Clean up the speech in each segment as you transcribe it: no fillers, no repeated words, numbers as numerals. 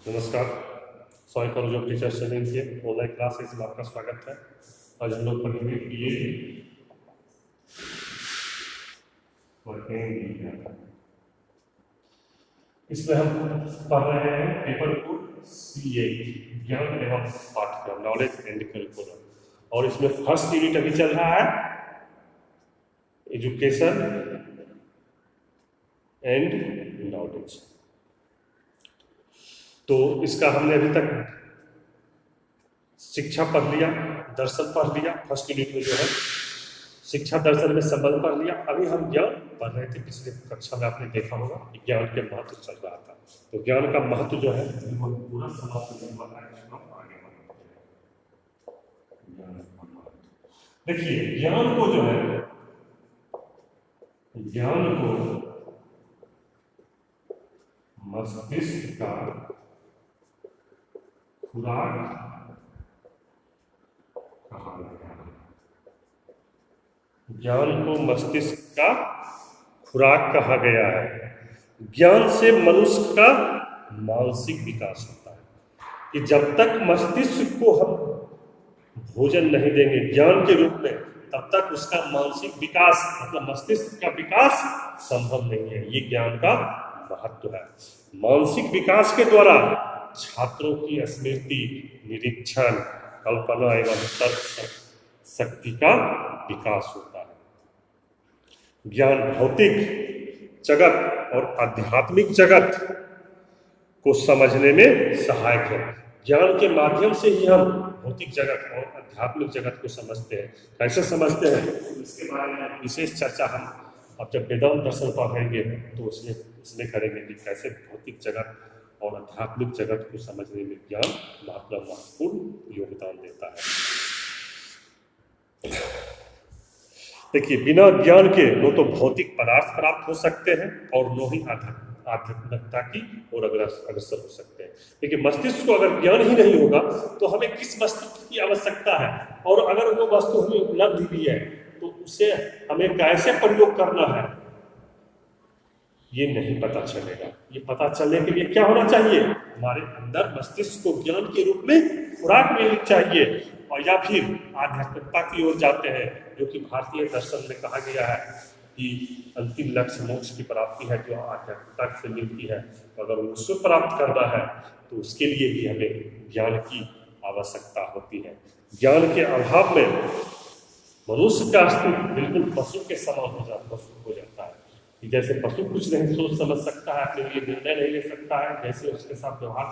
नमस्कार। Sorry for जो teachers channel के ऑनलाइन क्लासेस में आपका स्वागत है। आज हम लोग पढ़ेंगे इसमें हम पढ़ रहे हैं पेपर कोड सीए ज्ञान एवं पाठ्यक्रम नॉलेज एंड करिकुलम। और इसमें फर्स्ट यूनिट अभी चल रहा है एजुकेशन एंड नॉलेज। तो इसका हमने अभी तक शिक्षा पढ़ लिया, दर्शन पढ़ लिया। फर्स्ट यूनिट में जो है शिक्षा दर्शन में संबंध पढ़ लिया। अभी हम ज्ञान पढ़ रहे थे, पिछले कक्षा में आपने देखा होगा कि ज्ञान के महत्व चल रहा था। तो ज्ञान का महत्व जो है वो पूरा समाप्त नहीं हुआ है। देखिए ज्ञान को जो है ज्ञान को मस्तिष्क का खुराक कहा गया है। ज्ञान को मस्तिष्क का खुराक कहा गया है। ज्ञान से मनुष्य का मानसिक विकास होता है कि जब तक मस्तिष्क को हम भोजन नहीं देंगे ज्ञान के रूप में, तब तक उसका मानसिक विकास मतलब मस्तिष्क का विकास संभव नहीं है। ये ज्ञान का महत्व है। मानसिक विकास के द्वारा छात्रों की स्मृति, निरीक्षण, कल्पना एवं तर्क शक्ति का विकास होता है। ज्ञान भौतिक जगत और आध्यात्मिक जगत को समझने में सहायक है। ज्ञान के माध्यम से ही हम भौतिक जगत और आध्यात्मिक जगत को समझते हैं। कैसे समझते हैं इसके बारे में विशेष चर्चा हम अब जब वेदांत दर्शन पढ़ेंगे तो उसमें करेंगे कि कैसे भौतिक जगत और आध्यात्मिक जगत को समझने में ज्ञान महत्वपूर्ण योगदान देता है। देखिए बिना ज्ञान के न तो भौतिक पदार्थ प्राप्त हो सकते हैं और न ही आध्यात्मिकता की ओर अग्रसर हो सकते हैं। देखिए मस्तिष्क को अगर ज्ञान ही नहीं होगा तो हमें किस वस्तु की आवश्यकता है, और अगर वो वस्तु हमें उपलब्ध भी है तो उसे हमें कैसे प्रयोग करना है ये नहीं पता चलेगा। ये पता चलने के लिए क्या होना चाहिए? हमारे अंदर मस्तिष्क को ज्ञान के रूप में खुराक मिलनी चाहिए। और या फिर आध्यात्मिकता की ओर जाते हैं, जो कि भारतीय दर्शन में कहा गया है कि अंतिम लक्ष्य मोक्ष की प्राप्ति है जो आध्यात्मिकता से मिलती है। तो अगर उसको प्राप्त करना है तो उसके लिए भी हमें ज्ञान की आवश्यकता होती है। ज्ञान के अभाव में मनुष्य का अस्तित्व बिल्कुल पशु के समान हो जाता है। जैसे पशु कुछ नहीं सोच समझ सकता है, अपने लिए निर्णय नहीं ले सकता है, जैसे उसके साथ व्यवहार,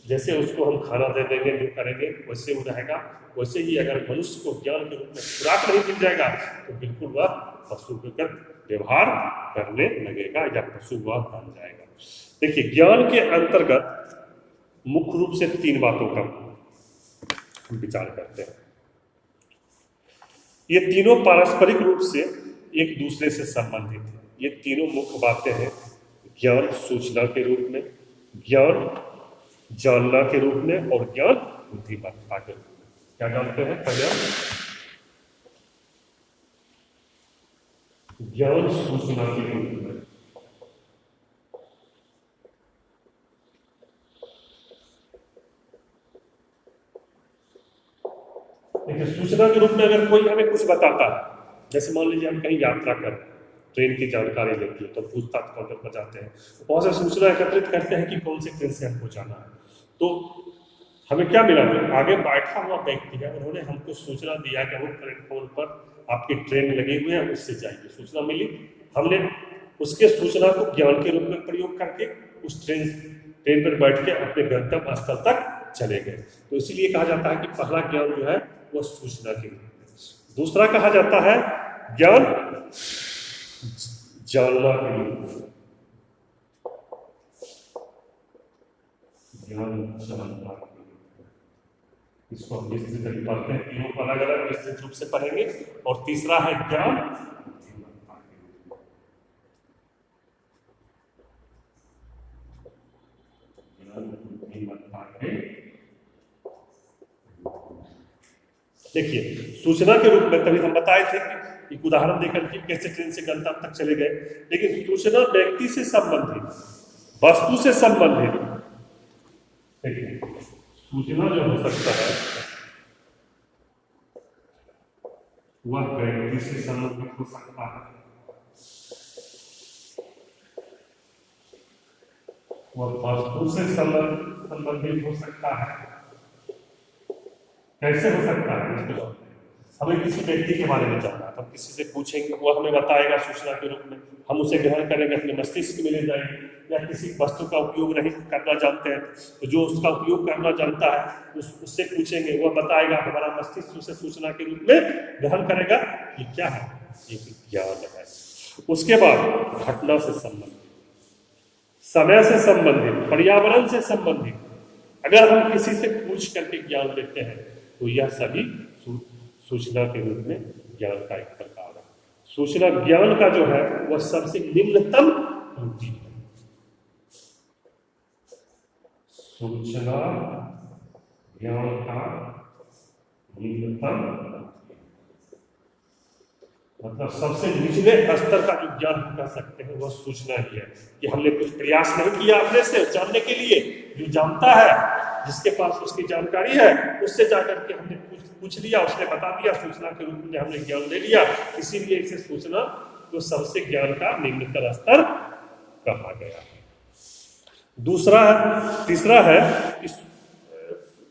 जैसे उसको हम खाना दे देंगे जो करेंगे वैसे वो रहेगा। वैसे ही अगर मनुष्य को ज्ञान के रूप में खुराक नहीं मिल जाएगा तो बिल्कुल वह पशुगत व्यवहार करने लगेगा या पशु वह बन जाएगा। देखिए ज्ञान के अंतर्गत मुख्य रूप से 3 बातों का विचार करते हैं। ये तीनों पारस्परिक रूप से एक दूसरे से संबंधित है। ये तीनों मुख्य बातें हैं। ज्ञान सूचना के रूप में, ज्ञान जानना के रूप में और ज्ञान बुद्धिमत्ता के रूप में। क्या जानते हैं? पहले ज्ञान सूचना के रूप में। देखिए सूचना के रूप में अगर कोई हमें कुछ बताता है, जैसे मान लीजिए हम कहीं यात्रा कर ट्रेन की जानकारी लेती है तो पूछताछ काउंटर पर जाते हैं, वहाँ से सूचना एकत्रित करते हैं कि कौन से ट्रेन से हमको जाना है। तो हमें क्या मिला? जो आगे बैठा हुआ व्यक्ति है उन्होंने हमको सूचना दिया कि वो प्लेटफॉर्म पर आपकी ट्रेन लगी हुई है, उससे जाइए। सूचना मिली, हमने उसके सूचना को ज्ञान के रूप में प्रयोग करके उस ट्रेन पर बैठ के अपने गंतव्य स्थल तक चले गए। तो इसीलिए कहा जाता है कि पहला ज्ञान जो है वह सूचना के रूप में। दूसरा कहा जाता है ज्ञान जानना के लिए। ज्ञान जानना के लिए इसको हम विस्तृत पढ़ते हैं, तीनों को अलग अलग विस्तृत रूप से पढ़ेंगे। और तीसरा है ज्ञान बुद्धिमत्ता के लिए। ज्ञान बुद्धिमत्ता के। देखिए सूचना के रूप में तभी हम बताए थे कि एक उदाहरण देकर के कैसे ट्रेन से गंतव्य तक चले गए। लेकिन सूचना व्यक्ति से संबंधित, वस्तु से संबंधित देखिए, सूचना जो हो सकता है वह व्यक्ति से संबंधित हो सकता है, वह वस्तु से संबंधित हो सकता है। कैसे हो सकता है इसको जानते हैं। हमें किसी व्यक्ति के बारे में जानना है तो हम किसी से पूछेंगे, वो हमें बताएगा सूचना के रूप में, हम उसे ग्रहण करेंगे, अपने मस्तिष्क में ले जाएंगे। या किसी वस्तु का उपयोग नहीं करना जानते हैं तो जो उसका उपयोग करना जानता है उससे पूछेंगे, वह बताएगा, हमारा मस्तिष्क उसे सूचना के रूप में ग्रहण करेगा। ये क्या है? ये विज्ञान है। उसके बाद घटना से संबंधित, समय से संबंधित, पर्यावरण से संबंधित अगर हम किसी से पूछ करके ज्ञान लेते हैं तो यह सभी सूचना के रूप में ज्ञान का एक प्रकार है। सूचना ज्ञान का जो है वह सबसे निम्नतम कोटि है। सूचना ज्ञान का निम्नतम मतलब सबसे निचले स्तर का जो ज्ञान हम कह सकते हैं वह सूचना ही है कि हमने कुछ प्रयास नहीं किया अपने से जानने के लिए। जो जानता है, जिसके पास उसकी जानकारी है, उससे जाकर के हमने पूछ लिया, उसने बता दिया, सूचना के रूप में हमने ज्ञान ले लिया। इसीलिए इसे सूचना को सबसे ज्ञान का निम्नतम स्तर कहा गया। दूसरा है, तीसरा है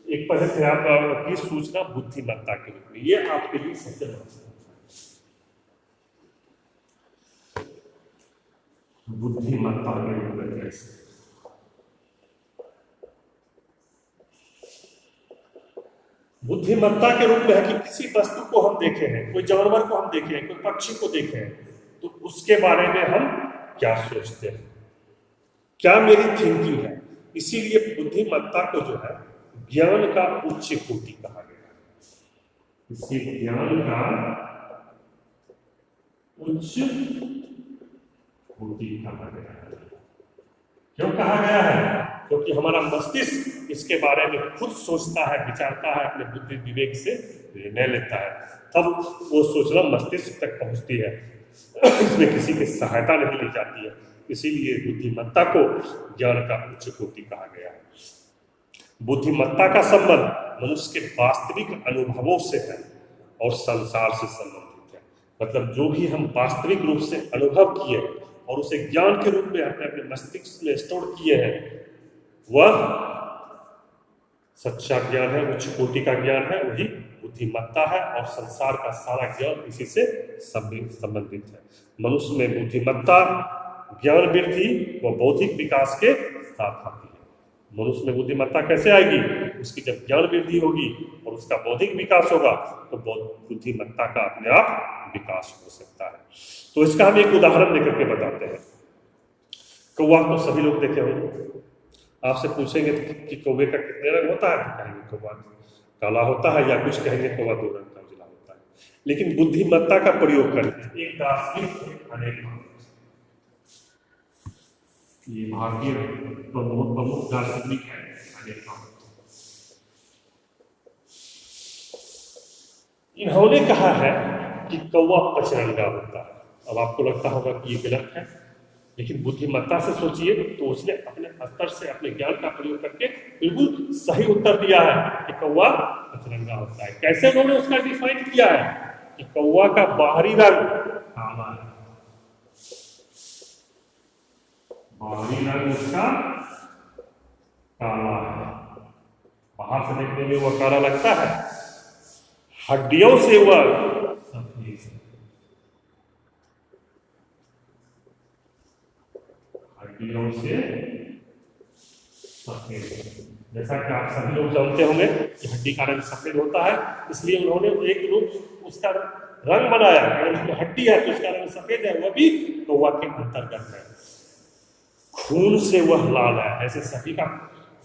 एक पहले थे आपकी सूचना बुद्धिमत्ता के रूप में। ये आपके लिए सबसे महत्वपूर्ण बुद्धिमत्ता के रूप में। कैसे? बुद्धिमत्ता के रूप में है कि किसी वस्तु को हम देखे हैं, कोई जानवर को हम देखे हैं, कोई पक्षी को देखे हैं, तो उसके बारे में हम क्या सोचते हैं, क्या मेरी थिंकिंग है। इसीलिए बुद्धिमत्ता को जो है ज्ञान का उच्च कोटि कहा गया है। इसी ज्ञान का उच्च कोटि कहा गया है। क्यों कहा गया है? क्योंकि हमारा मस्तिष्क इसके बारे में खुद सोचता है, विचारता है, अपने बुद्धि विवेक से निर्णय लेता है, तब वो सूचना मस्तिष्क तक पहुंचती है। इसमें किसी की सहायता नहीं ली जाती है। इसीलिए बुद्धिमत्ता को ज्ञान का उच्च कोटि कहा गया है। बुद्धिमत्ता का संबंध मनुष्य के वास्तविक अनुभवों से है और संसार से संबंधित है। मतलब जो भी हम वास्तविक रूप से अनुभव किए और उसे ज्ञान के रूप में अपने मस्तिष्क में स्टोर किए हैं, वह सच्चा ज्ञान है, उच्च कोटि का ज्ञान है, वही बुद्धिमत्ता है। और संसार का सारा ज्ञान इसी से संबंधित है। मनुष्य में बुद्धिमत्ता, ज्ञान वृद्धि व बौद्धिक विकास के साथ आती है। मनुष्य में बुद्धिमत्ता कैसे आएगी? उसकी जब ज्ञान वृद्धि होगी और उसका बौद्धिक विकास होगा तो बुद्धिमत्ता का अपने आप विकास हो सकता है। तो इसका हम एक उदाहरण देकर के बताते हैं। कौवा तो सभी लोग देखे होंगे। आपसे पूछेंगे कि कौवे का कितने रंग होता है, तो कहेंगे कौवा काला होता है, या कुछ कहेंगे कौवा 2 रंग का उजला होता है। लेकिन बुद्धिमत्ता का प्रयोग करके एक दार्शनिक अनेक ये भारतीय प्रमुख दार्शनिक है अनेक, इन्होंने कहा है कि कौवा पचरंगा होता है। अब आपको लगता होगा कि ये गलत है, लेकिन बुद्धिमत्ता से सोचिए तो उसने अपने स्तर से, अपने ज्ञान का प्रयोग करके बिल्कुल सही उत्तर दिया है कि कौवा पचरंगा होता है। कैसे उन्होंने उसका डिफाइन किया है कि कौवा का बाहरी रंग काला है, बाहरी रंग उसका काला है, बाहर से देखने में वह काला लगता है, हड्डियों से वह सफेद है, हड्डियों से सफेद। जैसा कि आप सभी लोग जानते होंगे कि हड्डी का रंग सफेद होता है, इसलिए उन्होंने एक रूप उसका रंग बनाया। अगर उसमें हड्डी है तो उसका रंग सफेद है, वह भी कौवा के अंतर्गत है। खून से वह लाल है। ऐसे सभी का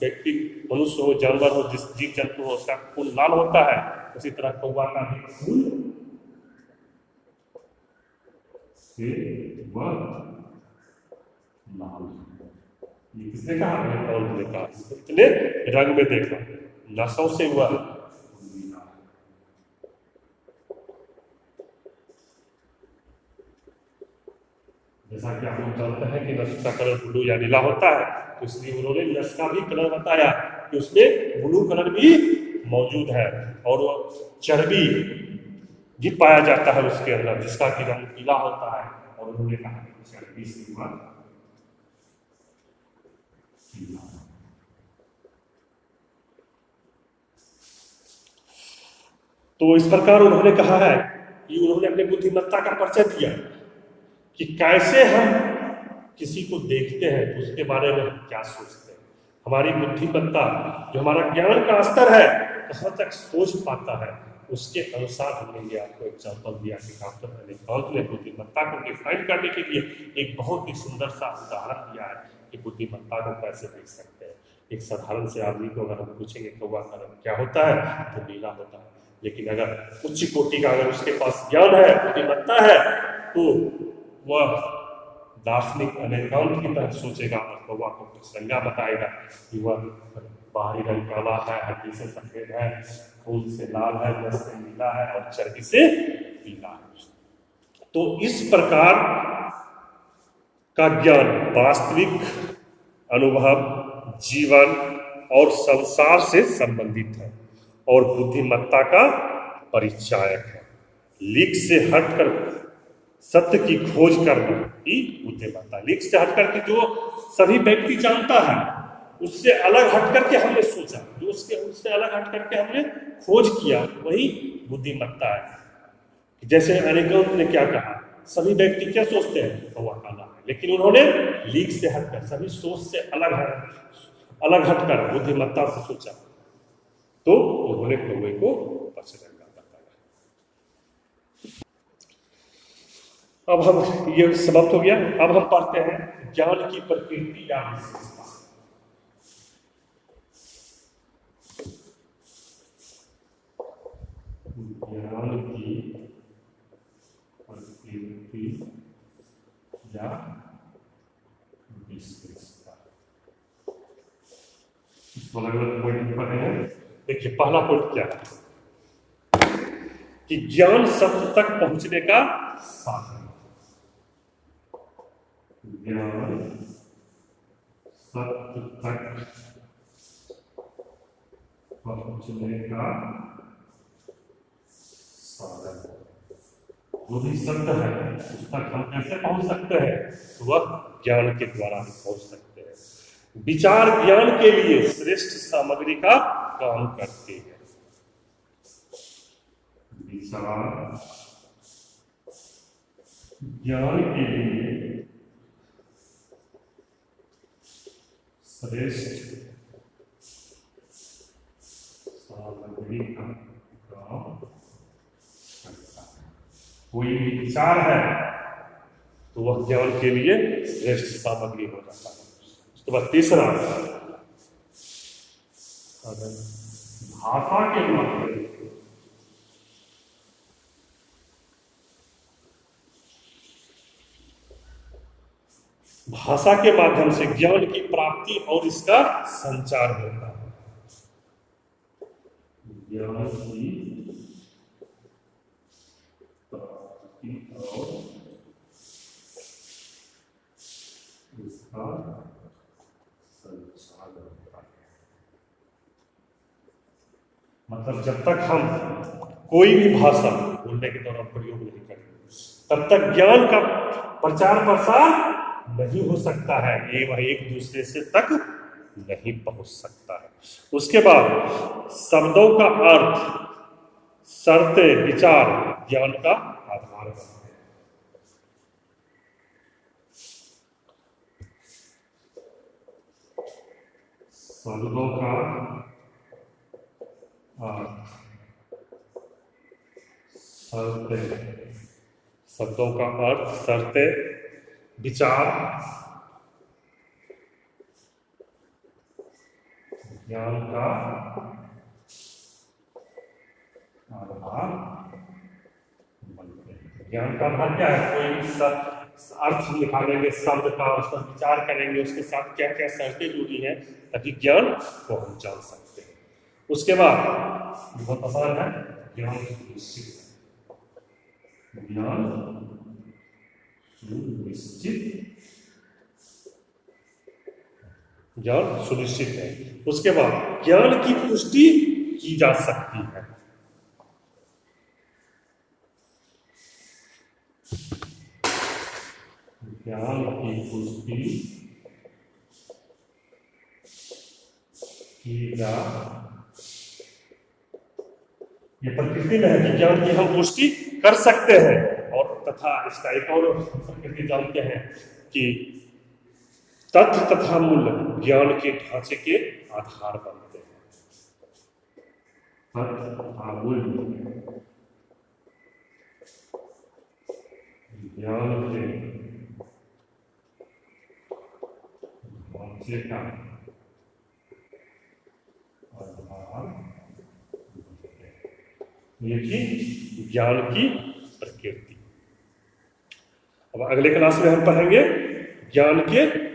व्यक्ति, मनुष्य हो, जानवर हो, जिस जीव जंतु हो, उसका खून लाल होता है। उसी तरह कौवा का भी खून से वह लाल। ये किसने कहा? पॉल ने कहा। इतने रंग में देखा, नसों से हुआ। जैसा कि आप लोग जानते हैं कि नस का कलर ब्लू या नीला होता है, तो इसलिए उन्होंने नस का भी कलर बताया कि उसमें ब्लू कलर भी मौजूद है और वो चर्बी भी पाया जाता है उसके अंदर, जिसका कि रंग पीला होता है। और उन्होंने कहा चर्बी से हुआ पीला। तो इस प्रकार उन्होंने कहा है कि उन्होंने अपनी बुद्धिमत्ता का परिचय दिया कि कैसे हम किसी को देखते हैं तो उसके बारे में हम क्या सोचते हैं, हमारी बुद्धिमत्ता जो हमारा ज्ञान का स्तर है कहाँ तक सोच पाता है, उसके अनुसार हमने ये आपको एग्जाम्पल दिया कि डॉक्टर एलेक्ट्रॉन ने बुद्धिमत्ता को डिफाइन करने के लिए एक बहुत ही सुंदर सा उदाहरण दिया है कि बुद्धिमत्ता को कैसे देख सकते हैं। एक साधारण से आदमी को अगर हम पूछेंगे कौवा का रंग क्या होता है तो नीला होता है, लेकिन अगर उच्च कोटि का अगर उसके पास ज्ञान है, बुद्धिमत्ता है, तो वह दार्शनिक एलेक्ट्रॉन की तरह सोचेगा और कौवा को कुछ रंगा बताएगा कि वह बाहरी रंग काला है, हड्डी से सफेद है, खून से लाल है, रस से नीला है और चर्बी से पीला है। तो इस प्रकार का ज्ञान वास्तविक अनुभव, जीवन और संसार से संबंधित है और बुद्धिमत्ता का परिचायक है। लीक से हटकर सत्य की खोज करना ही बुद्धिमत्ता। लीक से हटकर के जो सभी व्यक्ति जानता है उससे अलग हट करके हमने सोचा, जो उससे अलग हट करके हमने खोज किया, वही बुद्धिमत्ता है। जैसे एलेक्ट्रॉन ने क्या कहा, सभी व्यक्ति क्या सोचते हैं कौवा काला है, लेकिन उन्होंने लीक से हटकर सभी सोच से अलग हटकर बुद्धिमत्ता से सोचा तो उन्होंने कौवे को पसंद बताया। अब हम ये समाप्त हो गया। अब हम पढ़ते हैं ज्ञान की प्रकृति या विशेषता। ज्ञान की प्रकृति या विशेषता, इसको अलग अलग पॉइंट पढ़े हैं। देखिए पहला पॉइंट क्या है कि ज्ञान सत्य तक पहुंचने का साधन। ज्ञान सत्य तक पहुंचने का साधन। जो भी सत्य है उस तक हम कैसे पहुंच सकते हैं, तो वह ज्ञान के द्वारा पहुंच सकते हैं। विचार ज्ञान के लिए श्रेष्ठ सामग्री का काम करते हैं। विचार ज्ञान के लिए श्रेष्ठ सामग्री का काम करता है। कोई भी विचार है तो वह ज्ञान के लिए श्रेष्ठ सामग्री हो जाता है। उसके बाद तीसरा, अगर भाषा के माध्यम भाषा के माध्यम से ज्ञान की प्राप्ति और इसका संचार होता है। ज्ञान की प्राप्ति और इसका संचार होता है। मतलब जब तक हम कोई भी भाषा बोलने के दौरान प्रयोग नहीं करेंगे तब तक ज्ञान का प्रचार प्रसार नहीं हो सकता है, ये वह एक दूसरे से तक नहीं पहुंच सकता है। उसके बाद शब्दों का अर्थ, शर्तें, विचार ज्ञान का आधार बनते हैं। शब्दों का अर्थ, शर्तें, शब्दों का अर्थ, शर्तें, विचार ज्ञान का आधार बनते हैं। ज्ञान का आधार क्या है, कोई अर्थ निकालेंगे शब्द का, उस पर विचार करेंगे, उसके साथ क्या क्या शर्तें जुड़ी हैं ताकि ज्ञान को हम जान सकते हैं। उसके बाद बहुत आसान है, ज्ञान निश्चित, ज्ञान निश्चित। ज्ञान सुनिश्चित है। उसके बाद ज्ञान की पुष्टि की जा सकती है। ज्ञान की पुष्टि की जा, ये प्रकृति में है कि ज्ञान की हम पुष्टि कर सकते हैं। और तथा इसका एक और प्रकृति जानते हैं कि तथ्य तथा मूल्य ज्ञान के ढांचे के आधार बनते हैं। तथ्य तथा मूल्य ज्ञान के ढांचे का आधार, ये थी ज्ञान की प्रकृति। अब अगले क्लास में हम पढ़ेंगे ज्ञान के